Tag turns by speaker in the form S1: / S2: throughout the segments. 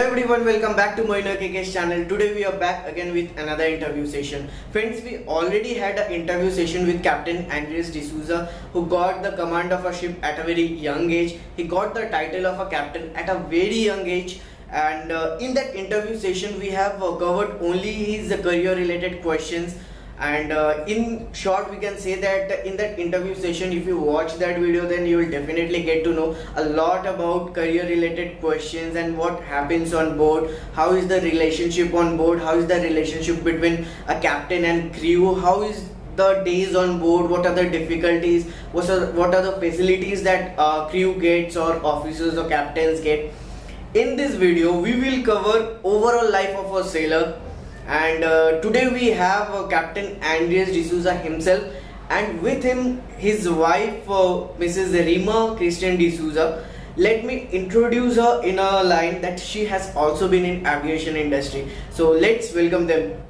S1: Hello everyone, welcome back to Moino KK's channel. Today we are back again with another interview session. Friends, we already had an interview session with Captain Andreas Dsouza, who got the command of a ship at a very young age. He got the title of a captain at a very young age. And in that interview session, we have covered only his career related questions. And in short, we can say that in that interview session, if you watch that video, then you will definitely get to know a lot about career related questions and what happens on board, how is the relationship on board, how is the relationship between a captain and crew, how is the days on board, what are the difficulties, what are the facilities that crew gets or officers or captains get. In this video, we will cover overall life of a sailor. And today we have Captain Andreas Dsouza himself, and with him his wife Mrs. Reema Dsouza. Let me introduce her in a line that she has also been in aviation industry. So let's welcome them.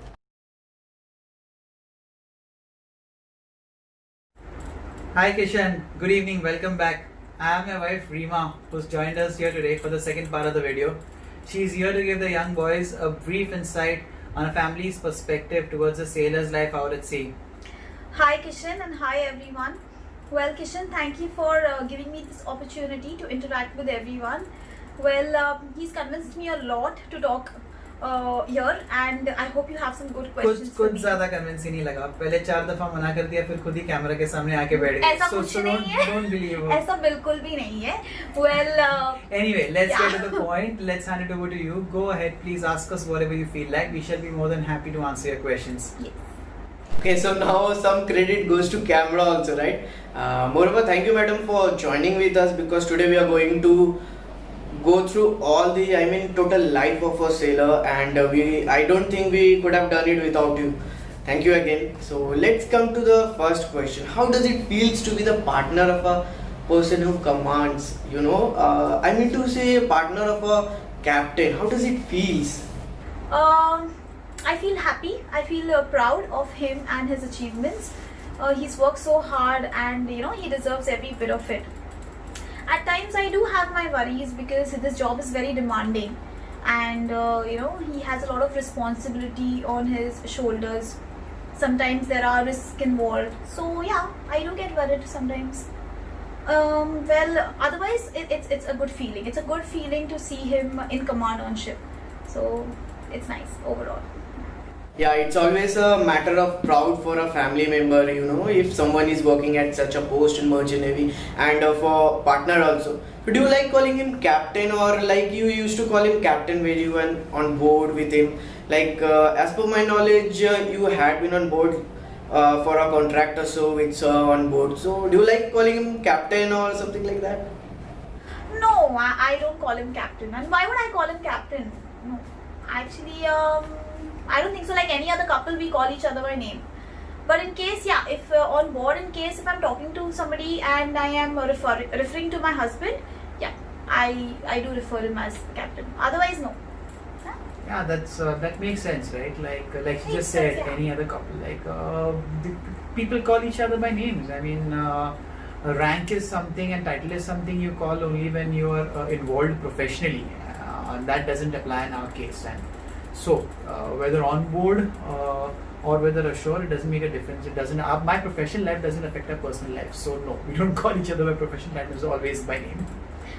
S2: Hi Kishan, good evening, welcome back. I am your wife Reema, who's joined us here today for the second part of the video. She is here to give the young boys a brief insight on a family's perspective towards a sailor's life out at sea.
S3: Hi Kishan and hi everyone. Well Kishan, thank you for giving me this opportunity to interact with everyone. Well, he's convinced me a lot to talk here, and I hope you have some good questions for
S2: कुछ
S3: me.
S2: ज़्यादा convincing नहीं लगा. पहले 4 दफा मना कर दिया, फिर खुद ही कैमरा के सामने आके बैठ गए.
S3: ऐसा कुछ नहीं है.
S2: Don't believe her.
S3: ऐसा बिल्कुल भी नहीं है. Well,
S2: Anyway, let's
S3: yeah.
S2: get to the point. Let's hand it over to you. Go ahead, please ask us whatever you feel like. We shall be more than happy to answer your questions.
S3: Yes.
S1: Okay, so now some credit goes to camera also, right? Moreover, thank you madam for joining with us, because today we are going to go through all the total life of a sailor, and I don't think we could have done it without you. Thank you again. So let's come to the first question. How does it feels to be the partner of a person who commands, to say a partner of a captain? How does it feels?
S3: I feel happy. I feel proud of him and his achievements. He's worked so hard, and he deserves every bit of it. At times I do have my worries, because this job is very demanding, and he has a lot of responsibility on his shoulders. Sometimes there are risks involved, so yeah, I do get worried sometimes. Well, otherwise it's a good feeling. It's a good feeling to see him in command on ship, so it's nice overall.
S1: Yeah, it's always a matter of proud for a family member, if someone is working at such a post in Merchant Navy, and for partner also. So do you like calling him captain, or like you used to call him captain when you were on board with him? Like as per my knowledge, you had been on board for a contract or so with sir on board. So do you like calling him captain or something like that?
S3: No, I don't call him captain. And why would I call him captain? No, actually, I don't think so. Like any other couple, we call each other by name. But in case, yeah, if on board, if I'm talking to somebody and I am referring to my husband, yeah, I do refer him as captain. Otherwise, no. Huh?
S2: Yeah, that makes sense, right? Like you
S3: Makes
S2: just said,
S3: sense, yeah.
S2: any other couple, people call each other by names. Rank is something and title is something you call only when you are involved professionally, and that doesn't apply in our case. And so, whether on board or whether ashore, it doesn't make a difference. It doesn't. My professional life doesn't affect our personal life. So no, we don't call each other by professional titles, always by name.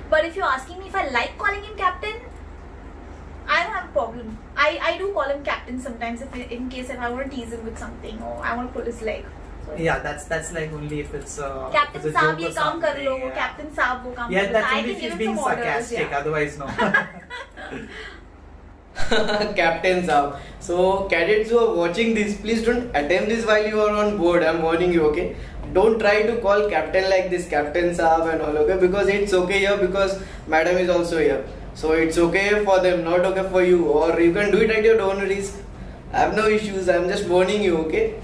S3: But if you're asking me if I like calling him captain, I don't have a problem. I do call him captain sometimes, in case if I want to tease him with something, or I want to pull his leg. So,
S2: Yeah, that's like only if it's
S3: Captain
S2: if it's a
S3: Saab,
S2: joke
S3: ye
S2: or
S3: kaam kar
S2: something,
S3: lo.
S2: yeah.
S3: Captain Saab, wo kaam
S2: Yeah,
S3: kar lo.
S2: that's
S3: I
S2: only
S3: can
S2: if
S3: give
S2: he's
S3: him
S2: being
S3: some orders,
S2: sarcastic.
S3: yeah.
S2: Otherwise, no.
S1: Captain Saab. So cadets who are watching this, please don't attempt this while you are on board. I'm warning you, okay? Don't try to call captain like this, Captain Saab and all, okay? Because it's okay here, because madam is also here. So it's okay for them, not okay for you. Or you can do it at your own risk. I have no issues. I'm just warning you, okay?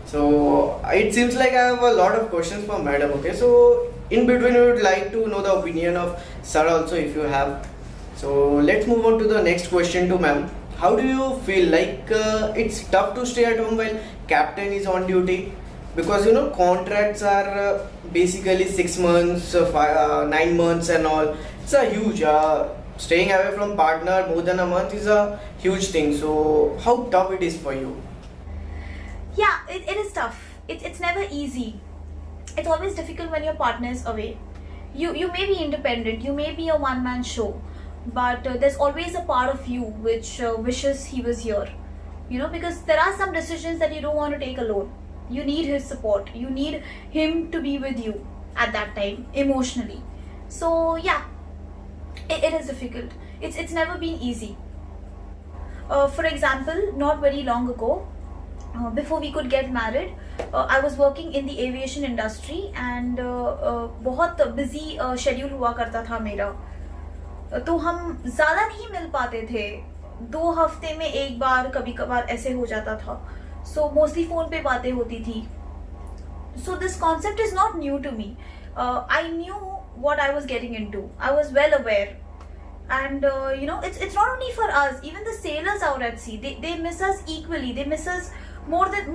S1: So it seems like I have a lot of questions for madam, okay? So in between, we would like to know the opinion of sir also, if you have. So let's move on to the next question to ma'am. How do you feel? Like it's tough to stay at home while captain is on duty, because contracts are basically 6 months, 9 months and all. It's a huge staying away from partner more than a month is a huge thing. So how tough it is for you?
S3: Yeah, it is tough. It's never easy. It's always difficult when your partner is away. You may be independent, you may be a one-man show, but there's always a part of you which wishes he was here. Because there are some decisions that you don't want to take alone. You need his support. You need him to be with you at that time, emotionally. So yeah, it is difficult. It's never been easy. For example, not very long ago, before we could get married, I was working in the aviation industry and बहुत busy schedule हुआ करता था मेरा. तो हम ज़्यादा नहीं मिल पाते थे. 2 हफ्ते में एक बार कभी कभार ऐसे हो जाता था. So mostly phone पे बातें होती थी. So this concept is not new to me. I knew what I was getting into. I was well aware. And it's not only for us. Even the sailors out at sea, they miss us equally. They miss us more than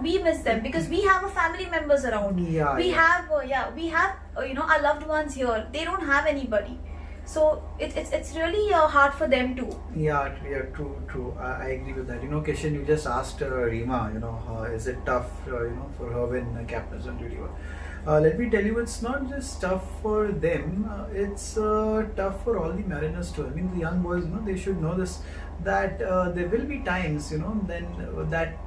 S3: we miss them, because we have a family members around. We have our loved ones here. They don't have anybody. So it's really hard for them too.
S2: Yeah, true. I agree with that. Kishan, you just asked Reema, is it tough, for her when captain is on duty? Let me tell you, it's not just tough for them, it's tough for all the mariners too. I mean, the young boys, they should know this, that there will be times, then that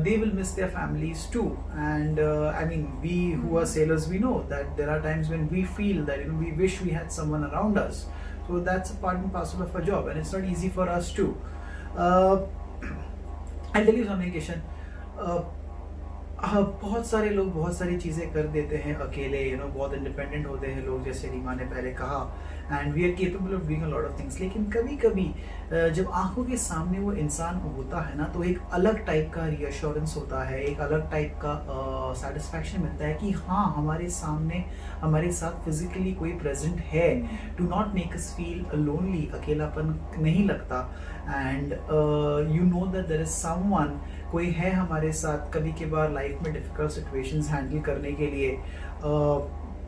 S2: they will miss their families too. And I mean, we who are sailors, we know that there are times when we feel that, we wish we had someone around us. So that's a part and parcel of our job, and it's not easy for us too. I'll tell you something, Kishan. बहुत सारे लोग बहुत सारी चीज़ें कर देते हैं अकेले, बहुत इंडिपेंडेंट होते हैं लोग, जैसे रीमा ने पहले कहा, and we are capable of doing a lot of things. लेकिन कभी कभी जब आंखों के सामने वो इंसान होता है ना, तो एक अलग टाइप का रीअश्योरेंस होता है, एक अलग टाइप का सेटिस्फैक्शन मिलता है कि हाँ, हमारे सामने हमारे साथ फिजिकली कोई प्रेजेंट है. To not make us feel lonely, अकेलापन नहीं लगता. And you know that there is someone, कोई है हमारे साथ कभी के बार लाइफ में डिफिकल्ट सिचुएशंस हैंडल करने के लिए.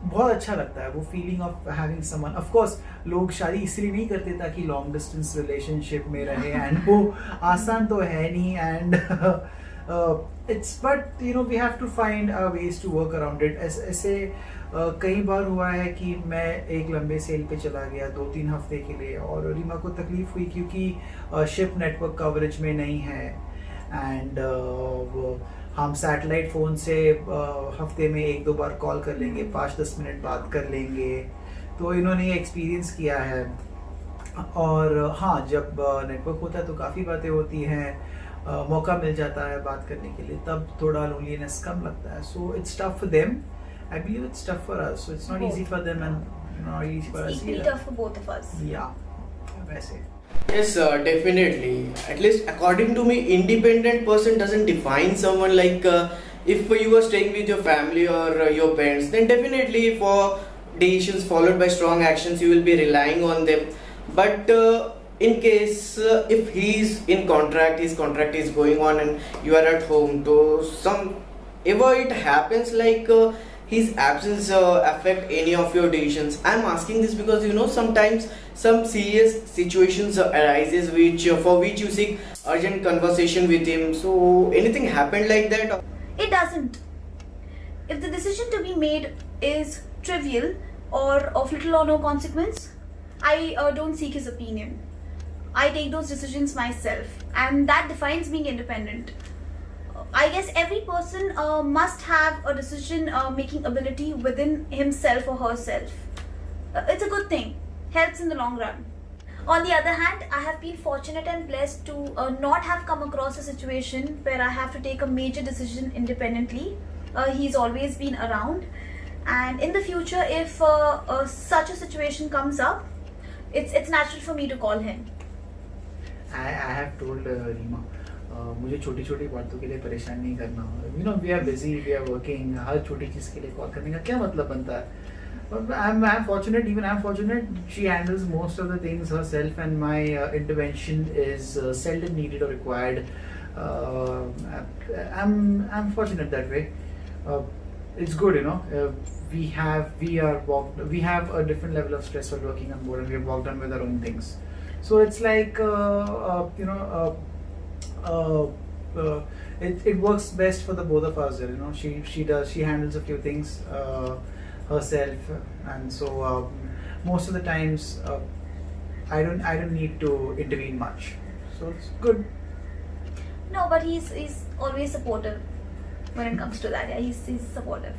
S2: बहुत अच्छा लगता है वो feeling of having someone. Of course लोग शादी इसलिए नहीं करते ताकि लॉन्ग डिस्टेंस रिलेशनशिप में रहे, एंड वो आसान तो है नहीं. And it's but we have to find ways to work around it. ऐसे कई बार हुआ है कि मैं एक लंबे सेल पे चला गया 2-3 हफ्ते के लिए, और रीमा को तकलीफ हुई क्योंकि शिप नेटवर्क कवरेज में नहीं है. एंड हम सैटेलाइट फ़ोन से हफ्ते में 1-2 बार कॉल कर लेंगे, 5-10 मिनट बात कर लेंगे. तो इन्होंने ये एक्सपीरियंस किया है. और हाँ, जब नेटवर्क होता है तो काफ़ी बातें होती हैं, मौका मिल जाता है बात करने के लिए, तब थोड़ा लोनलीनेस कम लगता है. So it's tough for them. I believe it's tough for us. So it's not easy for them and not easy for us.
S3: It's equally tough for both of us.
S2: Yeah, वैसे.
S1: Yes, definitely. At least according to me, independent person doesn't define someone. Like if you are staying with your family or your parents, then definitely for decisions followed by strong actions, you will be relying on them. But in case if his contract is going on and you are at home, so ever it happens like his absence affect any of your decisions. I'm asking this because sometimes some serious situations arises for which you seek urgent conversation with him. So anything happened like that?
S3: It doesn't. If the decision to be made is trivial or of little or no consequence, I don't seek his opinion. I take those decisions myself, and that defines being independent. I guess every person must have a decision making ability within himself or herself. It's a good thing. Helps in the long run. On the other hand, I have been fortunate and blessed to not have come across a situation where I have to take a major decision independently. He's always been around. And in the future, if such a situation comes up, it's natural for me to call him.
S2: I have told Reema, मुझे छोटी छोटी बातों के लिए परेशान नहीं करना. We are busy, we are working. हर छोटी चीज़ के लिए कॉल करने का क्या मतलब बनता है? I'm fortunate. She handles most of the things herself, and my intervention is seldom needed or required. I'm fortunate that way. it's good, we have a different level of stress while working on board, and we've worked on with our own things. So it's like it works best for the both of us. She handles a few things herself, and so most of the times I don't need to intervene much. So it's good.
S3: No, but he's always supportive when it comes to that. Yeah, he's supportive.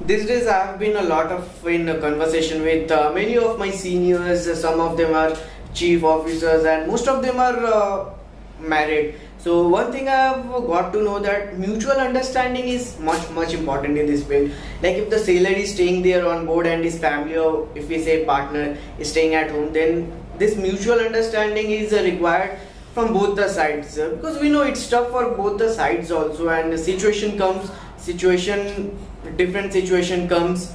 S1: These days I have been a lot of in a conversation with many of my seniors. Some of them are chief officers and most of them are married. So one thing I have got to know that mutual understanding is much important in this field. Like if the sailor is staying there on board and his family, or if we say partner, is staying at home, then this mutual understanding is required from both the sides, because we know it's tough for both the sides also, and different situation comes.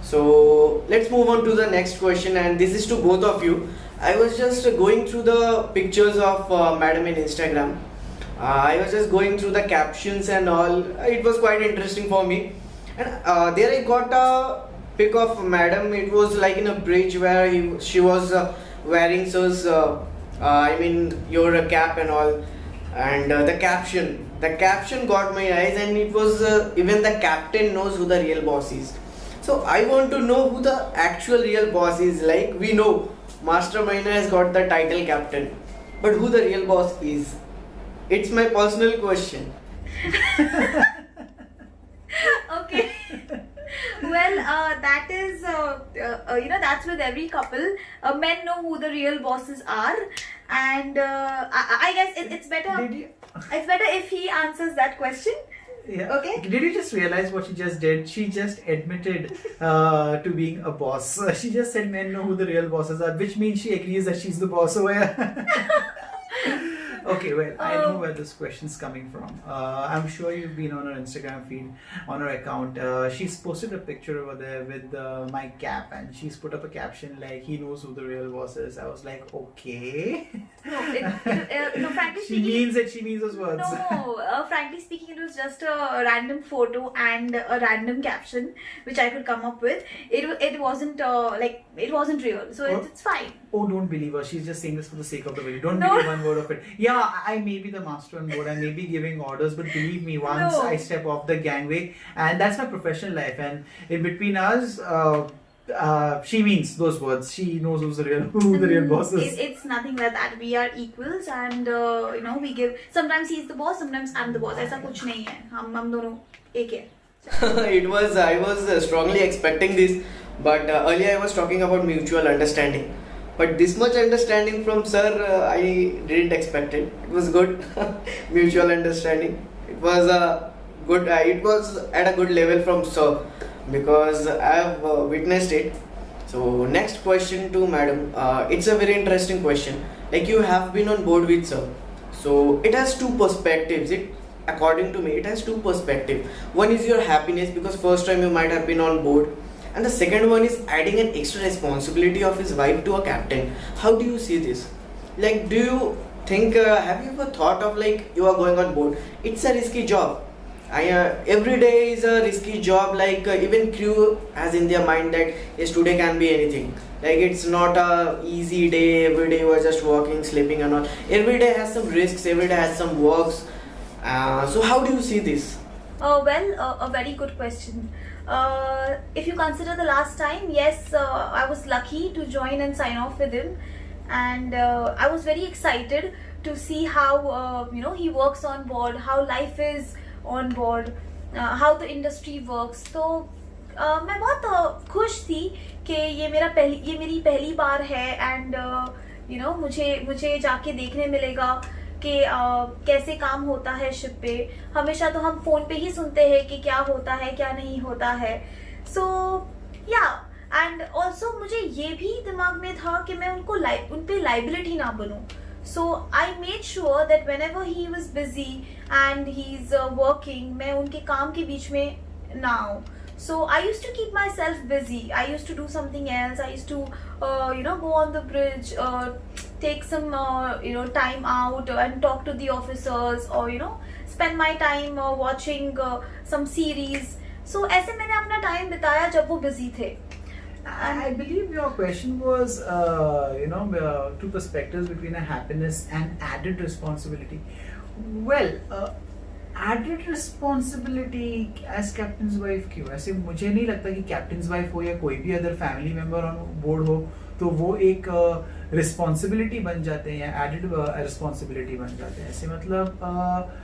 S1: So let's move on to the next question, and this is to both of you. I was just going through the pictures of madam in Instagram. I was just going through the captions and all. It was quite interesting for me, and there I got a pic of madam. It was like in a bridge where she was wearing your cap and all, and the caption got my eyes, and it was even the captain knows who the real boss is. So I want to know who the actual real boss is. Like we know Mastermind has got the title captain, but who the real boss is? It's my personal question.
S3: Okay. Well, that is, that's with every couple. Men know who the real bosses are, and I guess it's better. It's better if he answers that question.
S2: Yeah.
S3: Okay.
S2: Did you just realize what she just did? She just admitted to being a boss. She just said men know who the real bosses are, which means she agrees that she's the boss. So okay, well, I know where this question's coming from. I'm sure you've been on her Instagram feed, on her account. She's posted a picture over there with my cap, and she's put up a caption like, he knows who the real boss is. I was like, okay.
S3: No, frankly
S2: She
S3: speaking...
S2: she means those words.
S3: No, frankly speaking, it was just a random photo and a random caption which I could come up with. It wasn't it wasn't real, so it's fine.
S2: Oh, don't believe her. She's just saying this for the sake of the video. Don't
S3: No.
S2: believe one word of it. Yeah, I may be the master on board. I may be giving orders, but believe me, once
S3: No.
S2: I step off the gangway, and that's my professional life. And in between us, she means those words. She knows who the real boss is.
S3: It's nothing like that. We are equals, and we give. Sometimes he's the boss, sometimes I'm the boss. ऐसा कुछ नहीं है. हम दोनों एक है.
S1: I was strongly expecting this, but earlier I was talking about mutual understanding. But this much understanding from sir, I didn't expect it. It was good. Mutual understanding. It was good. It was at a good level from sir, because I have witnessed it. So next question to madam. It's a very interesting question. Like you have been on board with sir, so it has two perspectives. According to me, it has two perspectives. One is your happiness, because first time you might have been on board. And the second one is adding an extra responsibility of his wife to a captain. How do you see this? Like, do you think, have you ever thought of like you are going on board? It's a risky job. Every day is a risky job. Like even crew has in their mind that yes, today can be anything. Like it's not a easy day. Every day you are just walking, sleeping and all. Every day has some risks. Every day has some works. So how do you see this?
S3: A very good question. If you consider the last time, yes, I was lucky to join and sign off with him, and I was very excited to see how he works on board, how life is on board, how the industry works. So मैं बहुत खुश थी कि ये मेरी पहली बार है, and मुझे जाके देखने मिलेगा कि कैसे काम होता है शिप पे. हमेशा तो हम फोन पे ही सुनते हैं कि क्या होता है क्या नहीं होता है. सो या एंड ऑल्सो मुझे ये भी दिमाग में था कि मैं उन पे लाइबिलिटी ना बनूं. So I made sure that whenever he was busy and he is working, मैं उनके काम के बीच में ना आऊं. So I used to keep myself busy. I used to do something else. I used to, go on the bridge, take some, time out and talk to the officers, or spend my time watching some series. So ऐसे मैंने अपना time बिताया जब वो busy थे.
S2: I believe your question was, two perspectives between a happiness and added responsibility. Well, added responsibility as captain's wife क्यों? ऐसे मुझे नहीं लगता कि captain's wife हो या कोई भी other family member on board हो तो वो एक responsibility बन जाते हैं या added responsibility बन जाते हैं. ऐसे मतलब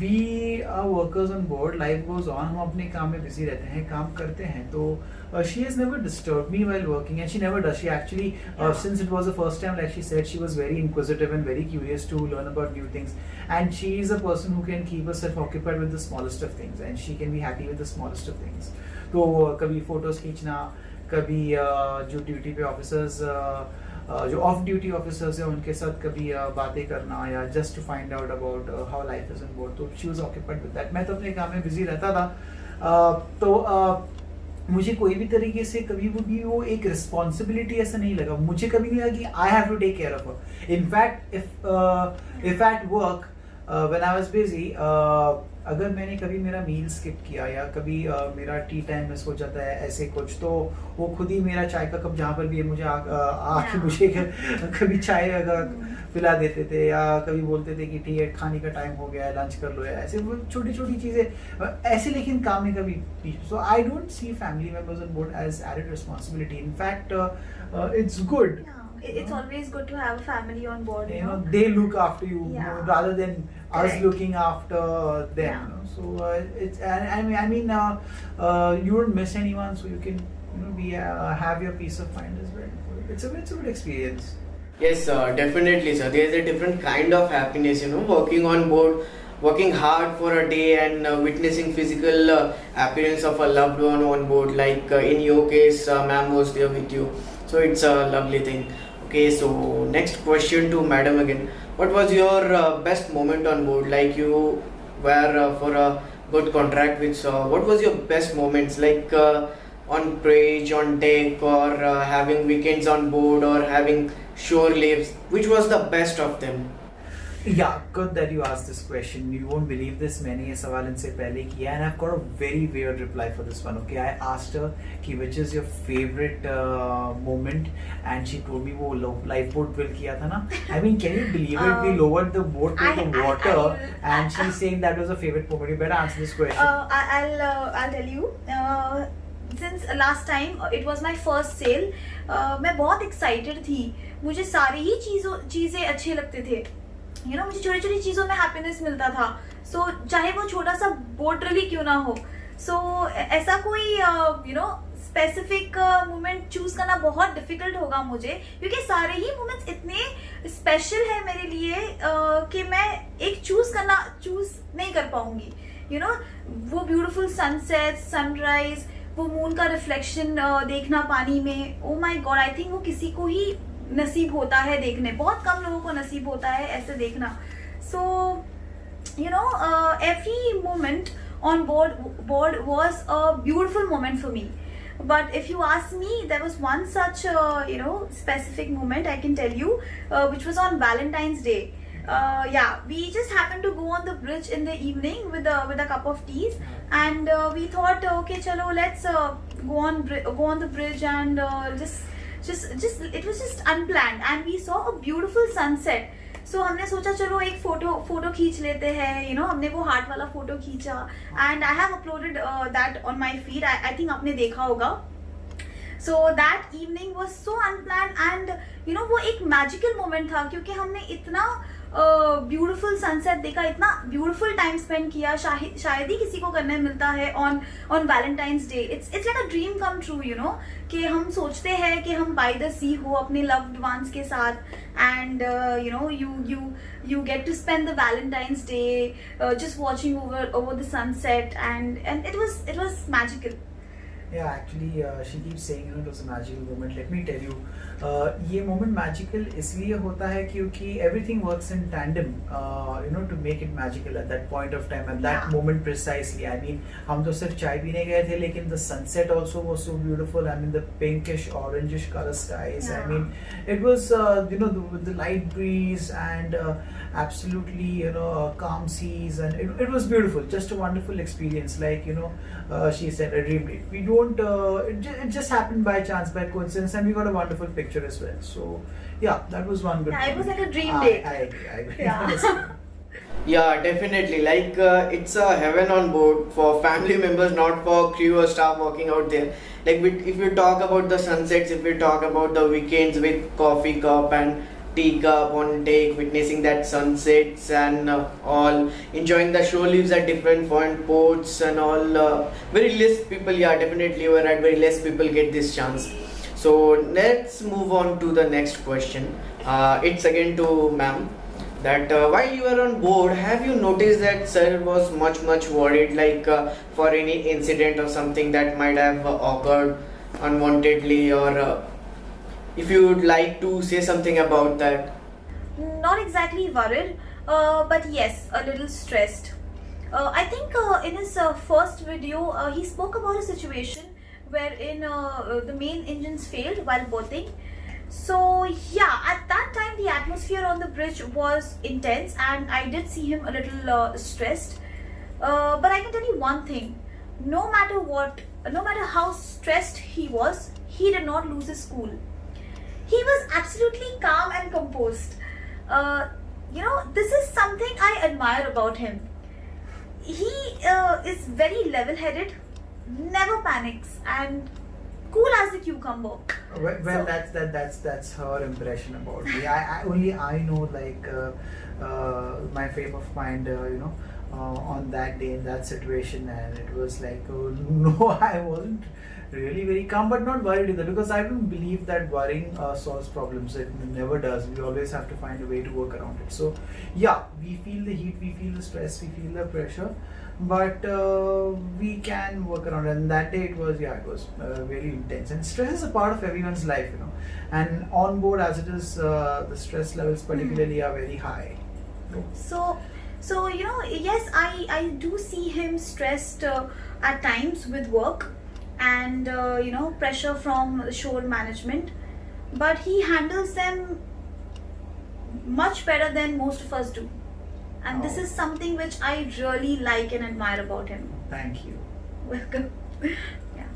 S2: we are workers on board, life goes on, हम अपने काम में busy रहते हैं, काम करते हैं. तो she has never disturbed me while working, and she never does. She actually, since it was the first time, like she said, she was very inquisitive and very curious to learn about new things. And she is a person who can keep herself occupied with the smallest of things, and she can be happy with the smallest of things. तो कभी photos खींचना, कभी जो duty पे officers जो of duty officers हैं उनके साथ कभी बातें करना या just to find out about how life is on board. तो she was occupied with that. मैं तो अपने काम में बिजी रहता था. तो मुझे कोई भी तरीके से कभी भी वो एक रिस्पॉन्सिबिलिटी ऐसा नहीं लगा. मुझे कभी नहीं लगा कि I have to take care of her. In fact if at work when I was busy, अगर मैंने कभी मेरा मील स्किप किया या कभी मेरा टी टाइम मिस हो जाता है ऐसे कुछ, तो वो खुद ही मेरा चाय का कप जहाँ पर भी है मुझे आके मुझे कभी चाय अगर पिला देते थे या कभी बोलते थे कि ठीक है खाने का टाइम हो गया है, लंच कर लो. या ऐसे वो छोटी छोटी चीज़ें ऐसे, लेकिन काम में कभी. So I don't see family members on board as added responsibility. In fact it's good.
S3: It's always good to have a family on board.
S2: You know, they look after you rather than us looking after them.
S3: Yeah.
S2: So it's I mean you won't miss anyone, so you can be have your peace of mind as well. It's a good experience.
S1: Yes, definitely, sir. There is a different kind of happiness, working on board, working hard for a day and witnessing physical appearance of a loved one on board. Like in your case, ma'am was there with you, so it's a lovely thing. Okay, so next question to madam again. What was your best moment on board? Like you were for a good contract with. What was your best moments? Like on bridge, on deck, or having weekends on board, or having shore leaves? Which was the best of them?
S2: Yeah, good that you asked this question. You won't believe this. मैंने ये सवाल इनसे पहले किया and I've got a very weird reply for this one. Okay, I asked her कि which is your favorite moment, and she told me वो lifeboat drill किया था ना. I mean, can you believe it? We lowered the boat to the water, and she's saying that was a favorite moment. You better answer this question.
S3: I'll tell you. Since last time it was my first sail, मैं बहुत excited थी. मुझे सारी ही चीजें अच्छे लगते थे. मुझे छोटी छोटी चीजों में हैप्पीनेस मिलता था. सो चाहे वो छोटा सा बोट रैली क्यों ना हो. सो ऐसा कोई स्पेसिफिक मोमेंट चूज करना बहुत डिफिकल्ट होगा मुझे, क्योंकि सारे ही मोमेंट्स इतने स्पेशल है मेरे लिए कि मैं एक चूज नहीं कर पाऊंगी. वो ब्यूटीफुल सनसेट, सनराइज, वो मून का रिफ्लेक्शन देखना पानी में. Oh my God, I think वो किसी को ही नसीब होता है देखने. बहुत कम लोगों को नसीब होता है ऐसे देखना. सो every moment on board was a beautiful moment for me. But if you ask me, there was one such specific moment I can tell you, which was on Valentine's Day. We just happened to go on the bridge in the evening with a cup of tea, and we thought, okay, chalo, let's go on the bridge and just it was just unplanned, and we saw a beautiful sunset. So हमने सोचा चलो एक photo खींच लेते हैं. हमने वो heart वाला फोटो खींचा, and I have uploaded that on my feed. I think आपने देखा होगा. So that evening was so unplanned, and वो एक magical moment था, क्योंकि हमने इतना ब्यूटीफुल सनसेट देखा, इतना ब्यूटीफुल टाइम स्पेंड किया. शायद ही किसी को करने मिलता है on Valentine's day. It's like a dream come true. कि हम सोचते हैं कि हम बाय द सी हो अपने लव्ड वंस के साथ, and you get to spend the Valentine's Day just watching over the sunset, and it was magical.
S2: Yeah, actually, she keeps saying, it was a magical moment. Let me tell you, ये moment magical इसलिए होता है क्योंकि everything works in tandem, to make it magical at that point of time, at that
S3: Yeah.
S2: moment precisely. I mean, हम तो सिर्फ चाय पीने गए थे, लेकिन the sunset also was so beautiful. I mean, the pinkish, orangish color skies. I
S3: Yeah.
S2: mean, it was, with the light breeze and absolutely, calm seas, and it was beautiful. Just a wonderful experience. Like, she said, a dream date. We don't, it just happened by chance, by coincidence, and we got a wonderful picture as well. So, yeah, that was one good
S3: Yeah, it was
S2: moment.
S3: like a dream date.
S2: I agree.
S3: Yeah.
S2: Yes.
S1: Yeah, definitely. Like it's a heaven on board for family members, not for crew or staff working out there. Like if you talk about the sunsets, if you talk about the weekends with coffee cup and tea cup on deck, witnessing that sunsets and all, enjoying the shore leaves at different point ports and all. Very less people, yeah, definitely you are right. Very less people get this chance. So let's move on to the next question. It's again to ma'am. That while you were on board, have you noticed that sir was much worried, like for any incident or something that might have occurred unwantedly, or if you would like to say something about that?
S3: Not exactly worried, but yes, a little stressed. I think in his first video, he spoke about a situation wherein the main engines failed while berthing. So yeah, at that time the atmosphere on the bridge was intense, and I did see him a little stressed. But I can tell you one thing: no matter what, no matter how stressed he was, he did not lose his cool. He was absolutely calm and composed. This is something I admire about him. He is very level-headed, never panics, and cool as a cucumber.
S2: Well,
S3: So-
S2: that's her impression about me. I know, like, my frame of mind, on that day in that situation, and it was like, no, I wasn't really very calm, but not worried either, because I don't believe that worrying solves problems. It never does. We always have to find a way to work around it. So yeah, we feel the heat, we feel the stress, we feel the pressure, but we can work around it. And that day it was very intense, and stress is a part of everyone's life, and on board as it is, the stress levels particularly are very high.
S3: So yes, I do see him stressed at times with work and pressure from shore management, but he handles them much better than most of us do, and this
S2: Oh.
S3: is something which I really like and admire about him.
S2: Thank you.
S3: Welcome. Yeah.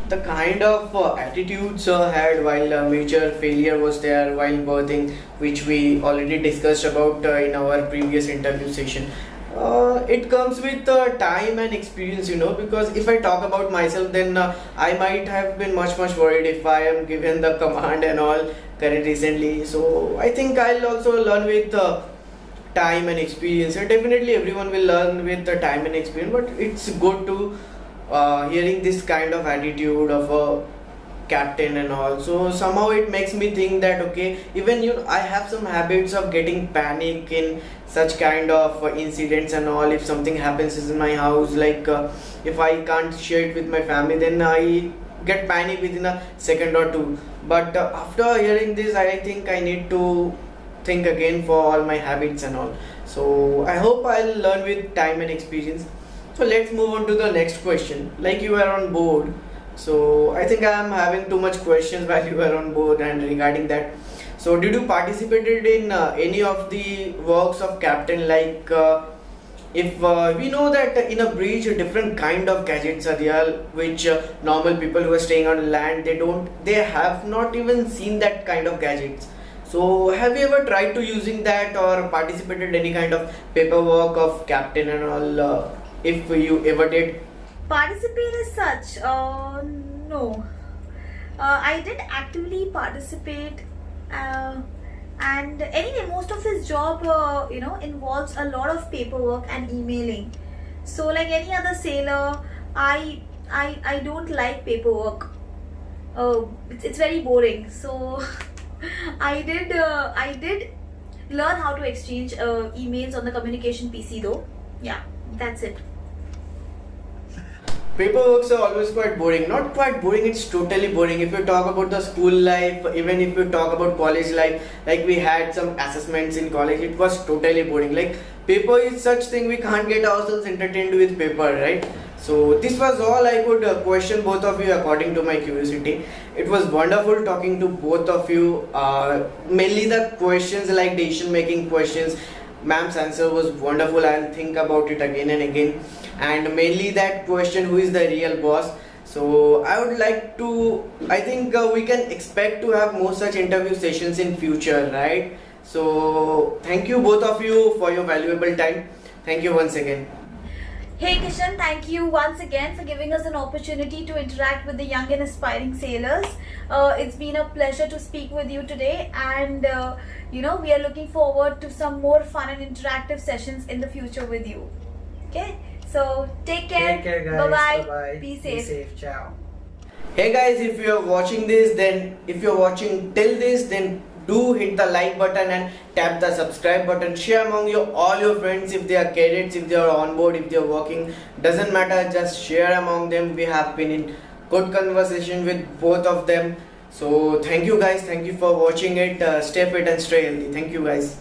S1: The kind of attitude sir had while major failure was there while birthing, which we already discussed about in our previous interview session. It comes with time and experience, because if I talk about myself, then I might have been much worried if I am given the command and all very recently. So I think I'll also learn with time and experience. Definitely everyone will learn with the time and experience, but it's good to hearing this kind of attitude of a captain and all. So somehow it makes me think that okay, even I have some habits of getting panic in such kind of incidents and all. If something happens in my house, like if I can't share it with my family, then I get panic within a second or two. But after hearing this, I think I need to think again for all my habits and all. So I hope I'll learn with time and experience. So let's move on to the next question. Like you were on board, so I think I am having too much questions while you were on board and regarding that. So did you participated in any of the works of captain? Like if we know that in a bridge different kind of gadgets are there, which normal people who are staying on land, they have not even seen that kind of gadgets. So have you ever tried to using that or participated any kind of paperwork of captain and all? If you ever did.
S3: Participate as such? No. I did actively participate, and anyway, most of his job, involves a lot of paperwork and emailing. So, like any other sailor, I don't like paperwork. It's very boring. So, I did learn how to exchange emails on the communication PC though. Yeah, that's it.
S1: paperworks are always quite boring. Not quite boring, it's totally boring. If you talk about the school life, even if you talk about college life, like we had some assessments in college, it was totally boring. Like paper is such thing, we can't get ourselves entertained with paper, right? So this was all I could question both of you according to my curiosity. It was wonderful talking to both of you. Mainly the questions like decision making questions. Ma'am's answer was wonderful. I'll think about it again and again. And mainly that question, who is the real boss? So I would like to, I think we can expect to have more such interview sessions in future, right? So thank you both of you for your valuable time. Thank you once again.
S3: Hey Kishan, thank you once again for giving us an opportunity to interact with the young and aspiring sailors. It's been a pleasure to speak with you today, and we are looking forward to some more fun and interactive sessions in the future with you. Okay, so take care.
S2: Take care, guys.
S3: Bye-bye.
S2: Bye-bye.
S3: Be safe.
S2: Be safe. Ciao.
S1: Hey guys, if you are watching this, then if you're watching till this, then do hit the like button and tap the subscribe button. Share among all your friends, if they are cadets, if they are on board, if they are working, doesn't matter, just share among them. We have been in good conversation with both of them. So thank you guys, thank you for watching it. Stay fit and stay healthy. Thank you guys.